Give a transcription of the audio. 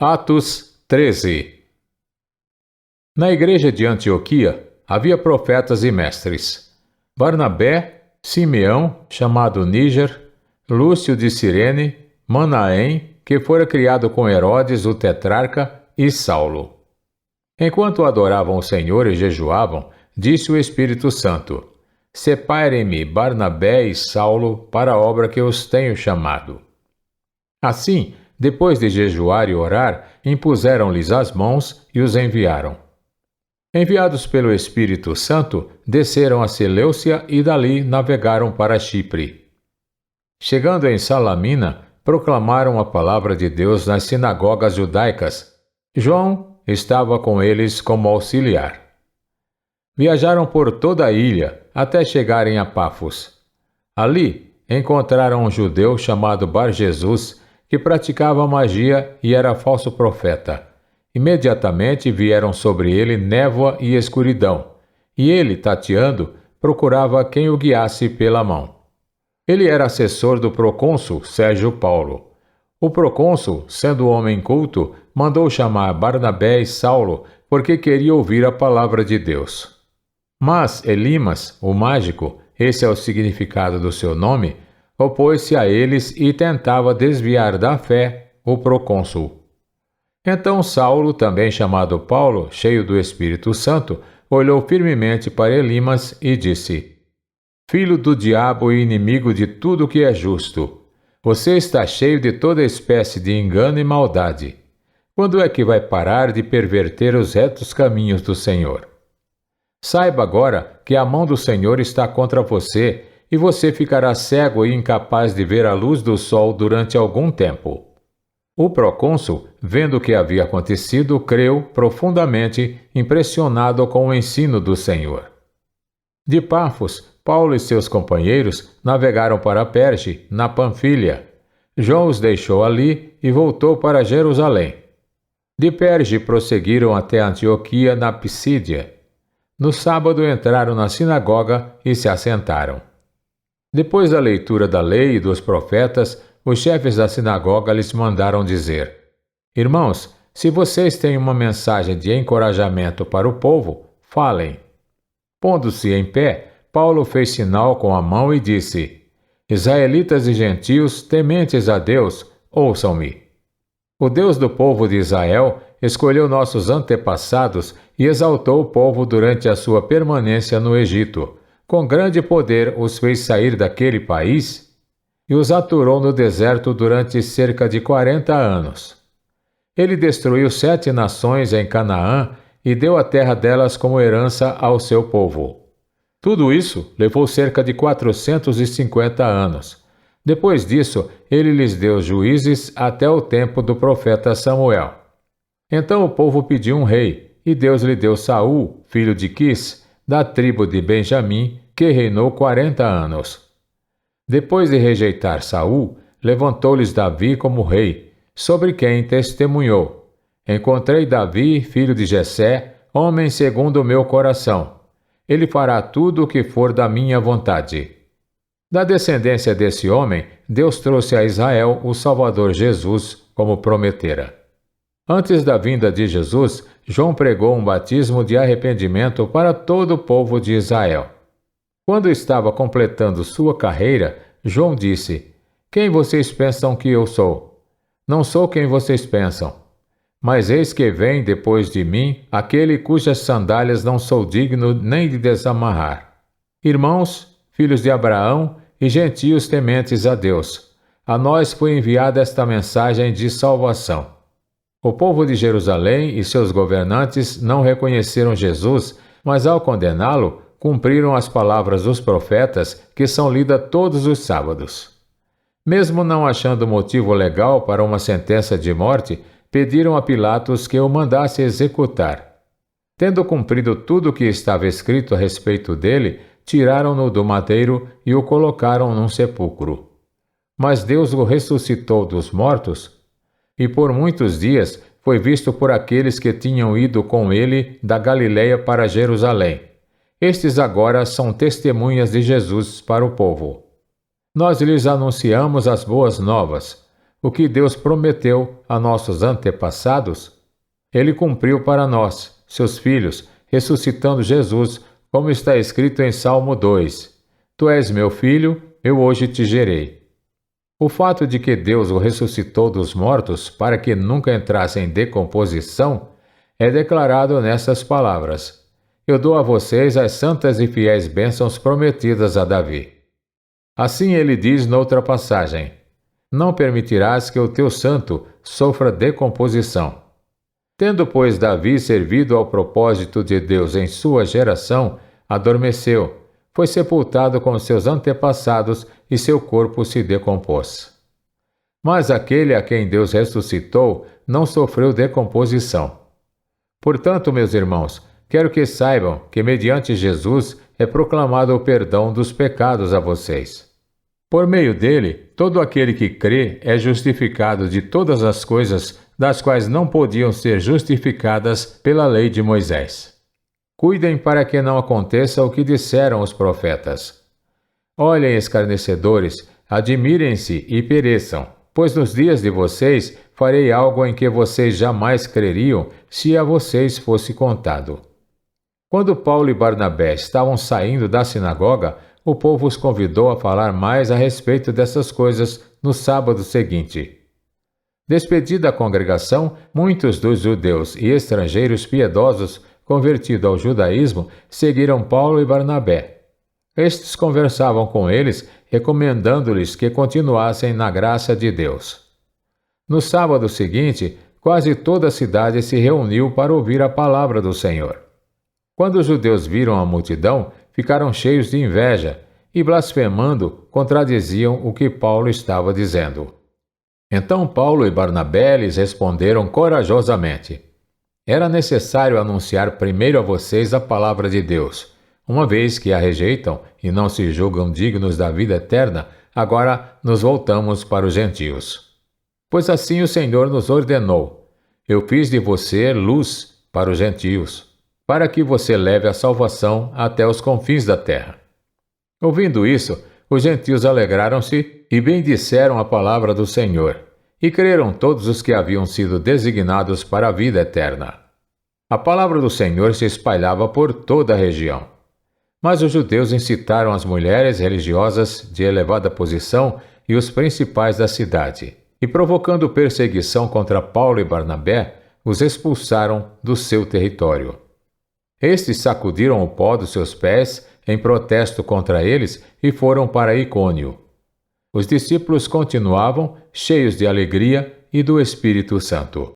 Atos 13. Na igreja de Antioquia havia profetas e mestres: Barnabé, Simeão, chamado Níger, Lúcio de Cirene, Manaém, que fora criado com Herodes o tetrarca, e Saulo. Enquanto adoravam o Senhor e jejuavam, disse o Espírito Santo: Separem-me Barnabé e Saulo para a obra que os tenho chamado. Assim, depois de jejuar e orar, impuseram-lhes as mãos e os enviaram. Enviados pelo Espírito Santo, desceram a Seleucia e dali navegaram para Chipre. Chegando em Salamina, proclamaram a palavra de Deus nas sinagogas judaicas. João estava com eles como auxiliar. Viajaram por toda a ilha até chegarem a Pafos. Ali encontraram um judeu chamado Bar-Jesus, que praticava magia e era falso profeta. Imediatamente vieram sobre ele névoa e escuridão, e ele, tateando, procurava quem o guiasse pela mão. Ele era assessor do procônsul Sérgio Paulo. O procônsul, sendo homem culto, mandou chamar Barnabé e Saulo, porque queria ouvir a palavra de Deus. Mas Elimas, o mágico, esse é o significado do seu nome, opôs-se a eles e tentava desviar da fé o procônsul. Então Saulo, também chamado Paulo, cheio do Espírito Santo, olhou firmemente para Elimas e disse: Filho do diabo e inimigo de tudo que é justo, você está cheio de toda espécie de engano e maldade. Quando é que vai parar de perverter os retos caminhos do Senhor? Saiba agora que a mão do Senhor está contra você, e você ficará cego e incapaz de ver a luz do sol durante algum tempo. O procônsul, vendo o que havia acontecido, creu profundamente, impressionado com o ensino do Senhor. De Pafos, Paulo e seus companheiros navegaram para Perge, na Panfilha. João os deixou ali e voltou para Jerusalém. De Perge prosseguiram até Antioquia, na Pisídia. No sábado entraram na sinagoga e se assentaram. Depois da leitura da lei e dos profetas, os chefes da sinagoga lhes mandaram dizer: Irmãos, se vocês têm uma mensagem de encorajamento para o povo, falem. Pondo-se em pé, Paulo fez sinal com a mão e disse: Israelitas e gentios, tementes a Deus, ouçam-me. O Deus do povo de Israel escolheu nossos antepassados e exaltou o povo durante a sua permanência no Egito. Com grande poder os fez sair daquele país e os aturou no deserto durante cerca de 40 anos. Ele destruiu 7 nações em Canaã e deu a terra delas como herança ao seu povo. Tudo isso levou cerca de 450 anos. Depois disso, ele lhes deu juízes até o tempo do profeta Samuel. Então o povo pediu um rei, e Deus lhe deu Saul, filho de Quis, da tribo de Benjamim, que reinou 40 anos. Depois de rejeitar Saul, levantou-lhes Davi como rei, sobre quem testemunhou: Encontrei Davi, filho de Jessé, homem segundo o meu coração. Ele fará tudo o que for da minha vontade. Da descendência desse homem, Deus trouxe a Israel o Salvador Jesus, como prometera. Antes da vinda de Jesus, João pregou um batismo de arrependimento para todo o povo de Israel. Quando estava completando sua carreira, João disse: Quem vocês pensam que eu sou? Não sou quem vocês pensam. Mas eis que vem depois de mim aquele cujas sandálias não sou digno nem de desamarrar. Irmãos, filhos de Abraão e gentios tementes a Deus, a nós foi enviada esta mensagem de salvação. O povo de Jerusalém e seus governantes não reconheceram Jesus, mas ao condená-lo, cumpriram as palavras dos profetas que são lidas todos os sábados. Mesmo não achando motivo legal para uma sentença de morte, pediram a Pilatos que o mandasse executar. Tendo cumprido tudo o que estava escrito a respeito dele, tiraram-no do madeiro e o colocaram num sepulcro. Mas Deus o ressuscitou dos mortos, e por muitos dias foi visto por aqueles que tinham ido com ele da Galiléia para Jerusalém. Estes agora são testemunhas de Jesus para o povo. Nós lhes anunciamos as boas novas. o que Deus prometeu a nossos antepassados, Ele cumpriu para nós, seus filhos, ressuscitando Jesus, como está escrito em Salmo 2: Tu és meu filho, eu hoje te gerei. O fato de que Deus o ressuscitou dos mortos para que nunca entrasse em decomposição é declarado nessas palavras: Eu dou a vocês as santas e fiéis bênçãos prometidas a Davi. Assim ele diz noutra passagem: Não permitirás que o teu santo sofra decomposição. Tendo, pois, Davi servido ao propósito de Deus em sua geração, adormeceu, foi sepultado com seus antepassados e seu corpo se decompôs. Mas aquele a quem Deus ressuscitou não sofreu decomposição. Portanto, meus irmãos, quero que saibam que mediante Jesus é proclamado o perdão dos pecados a vocês. Por meio dele, todo aquele que crê é justificado de todas as coisas das quais não podiam ser justificadas pela lei de Moisés. Cuidem para que não aconteça o que disseram os profetas. Olhem, escarnecedores, admirem-se e pereçam, pois nos dias de vocês farei algo em que vocês jamais creriam se a vocês fosse contado. Quando Paulo e Barnabé estavam saindo da sinagoga, o povo os convidou a falar mais a respeito dessas coisas no sábado seguinte. Despedida a congregação, muitos dos judeus e estrangeiros piedosos convertidos ao judaísmo seguiram Paulo e Barnabé. Estes conversavam com eles, recomendando-lhes que continuassem na graça de Deus. No sábado seguinte, quase toda a cidade se reuniu para ouvir a palavra do Senhor. Quando os judeus viram a multidão, ficaram cheios de inveja e, blasfemando, contradiziam o que Paulo estava dizendo. Então Paulo e Barnabé lhes responderam corajosamente: Era necessário anunciar primeiro a vocês a palavra de Deus. Uma vez que a rejeitam e não se julgam dignos da vida eterna, agora nos voltamos para os gentios. Pois assim o Senhor nos ordenou: Eu fiz de você luz para os gentios, para que você leve a salvação até os confins da terra. Ouvindo isso, os gentios alegraram-se e bendisseram a palavra do Senhor, e creram todos os que haviam sido designados para a vida eterna. A palavra do Senhor se espalhava por toda a região. Mas os judeus incitaram as mulheres religiosas de elevada posição e os principais da cidade, e provocando perseguição contra Paulo e Barnabé, os expulsaram do seu território. Estes sacudiram o pó dos seus pés em protesto contra eles e foram para Icônio. Os discípulos continuavam cheios de alegria e do Espírito Santo.